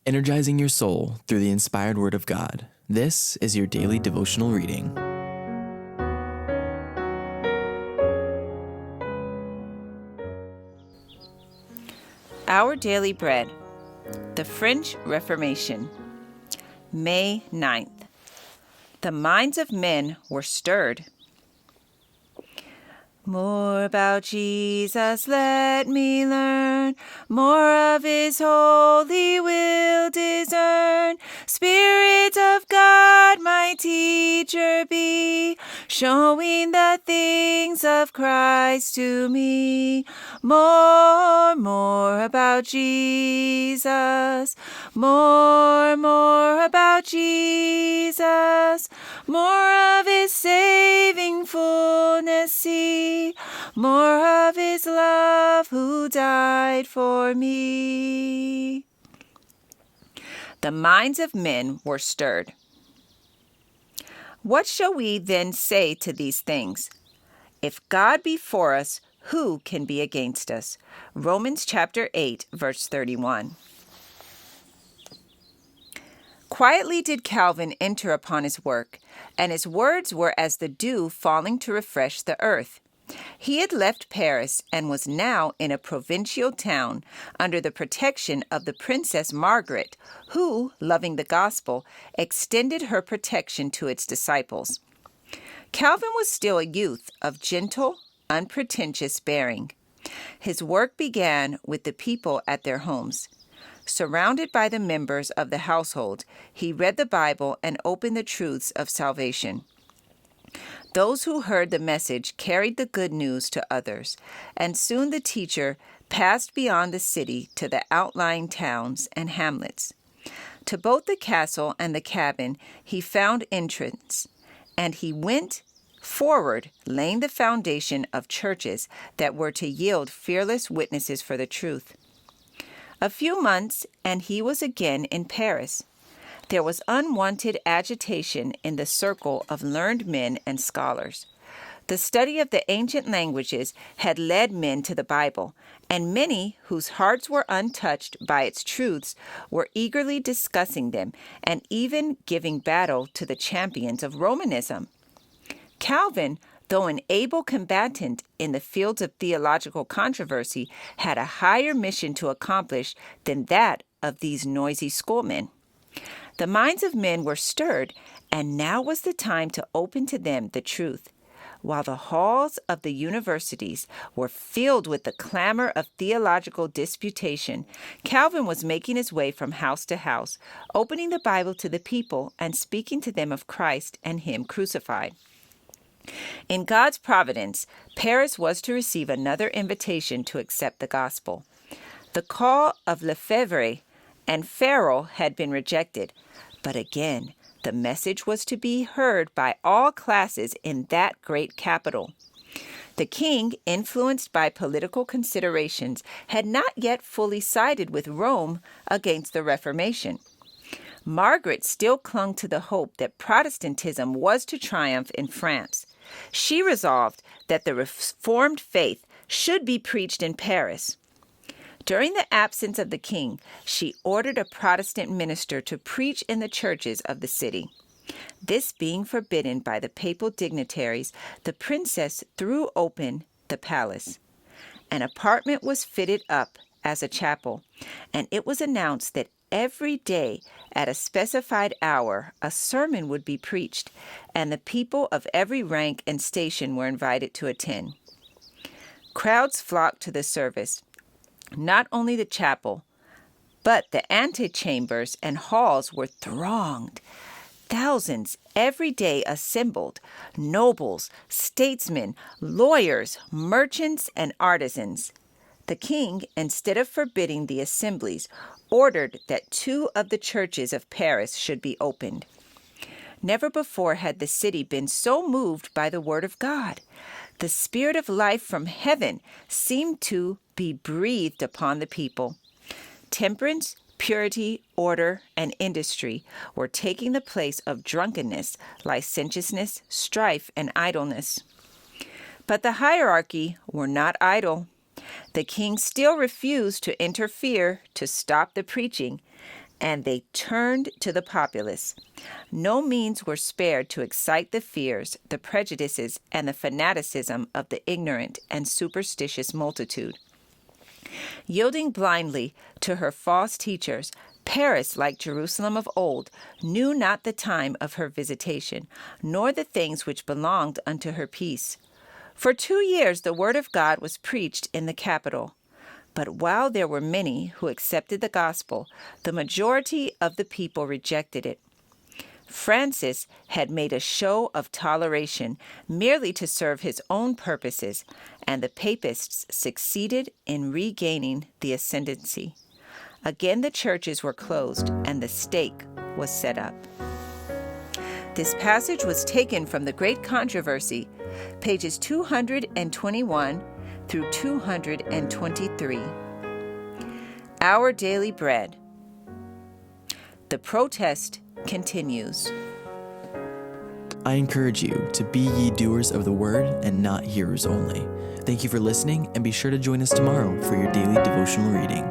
energizing your soul through the inspired Word of God. This is your daily devotional reading. Our Daily Bread, the French Reformation, May 9th. The minds of men were stirred. More about Jesus let me learn, more of His holy will discern. Spirit of God, my teacher be, showing the things of Christ to me. More about Jesus, more about Jesus, more of His saving fullness see. More of His love who died for me. The minds of men were stirred. What shall we then say to these things? If God be for us, who can be against us? Romans chapter 8, verse 31. Quietly did Calvin enter upon his work, and his words were as the dew falling to refresh the earth. He had left Paris and was now in a provincial town under the protection of the Princess Margaret, who, loving the gospel, extended her protection to its disciples. Calvin was still a youth of gentle, unpretentious bearing. His work began with the people at their homes. Surrounded by the members of the household, he read the Bible and opened the truths of salvation. Those who heard the message carried the good news to others, and soon the teacher passed beyond the city to the outlying towns and hamlets. To both the castle and the cabin he found entrance, and he went forward, laying the foundation of churches that were to yield fearless witnesses for the truth. A few months, and he was again in Paris. There was unwanted agitation in the circle of learned men and scholars. The study of the ancient languages had led men to the Bible, and many whose hearts were untouched by its truths were eagerly discussing them and even giving battle to the champions of Romanism. Calvin, though an able combatant in the fields of theological controversy, had a higher mission to accomplish than that of these noisy schoolmen. The minds of men were stirred, and now was the time to open to them the truth. While the halls of the universities were filled with the clamor of theological disputation, Calvin was making his way from house to house, opening the Bible to the people and speaking to them of Christ and Him crucified. In God's providence, Paris was to receive another invitation to accept the gospel. The call of Lefebvre and Farel had been rejected, but again, the message was to be heard by all classes in that great capital. The king, influenced by political considerations, had not yet fully sided with Rome against the Reformation. Margaret still clung to the hope that Protestantism was to triumph in France. She resolved that the Reformed faith should be preached in Paris. During the absence of the king, she ordered a Protestant minister to preach in the churches of the city. This being forbidden by the papal dignitaries, the princess threw open the palace. An apartment was fitted up as a chapel, and it was announced that every day at a specified hour a sermon would be preached, and the people of every rank and station were invited to attend. Crowds flocked to the service. Not only the chapel, but the antechambers and halls were thronged. Thousands every day assembled, nobles, statesmen, lawyers, merchants, and artisans. The king, instead of forbidding the assemblies, ordered that 2 of the churches of Paris should be opened. Never before had the city been so moved by the word of God. The spirit of life from heaven seemed to be breathed upon the people. Temperance, purity, order, and industry were taking the place of drunkenness, licentiousness, strife, and idleness. But the hierarchy were not idle. The king still refused to interfere to stop the preaching, and they turned to the populace. No means were spared to excite the fears, the prejudices, and the fanaticism of the ignorant and superstitious multitude. Yielding blindly to her false teachers, Paris, like Jerusalem of old, knew not the time of her visitation, nor the things which belonged unto her peace. For 2 years the word of God was preached in the capital. But while there were many who accepted the gospel, the majority of the people rejected it. Francis had made a show of toleration merely to serve his own purposes, and the papists succeeded in regaining the ascendancy. Again the churches were closed, and the stake was set up. This passage was taken from the Great Controversy, pages 221 through 223. Our Daily Bread. The protest continues. I encourage you to be ye doers of the word and not hearers only. Thank you for listening, and be sure to join us tomorrow for your daily devotional reading.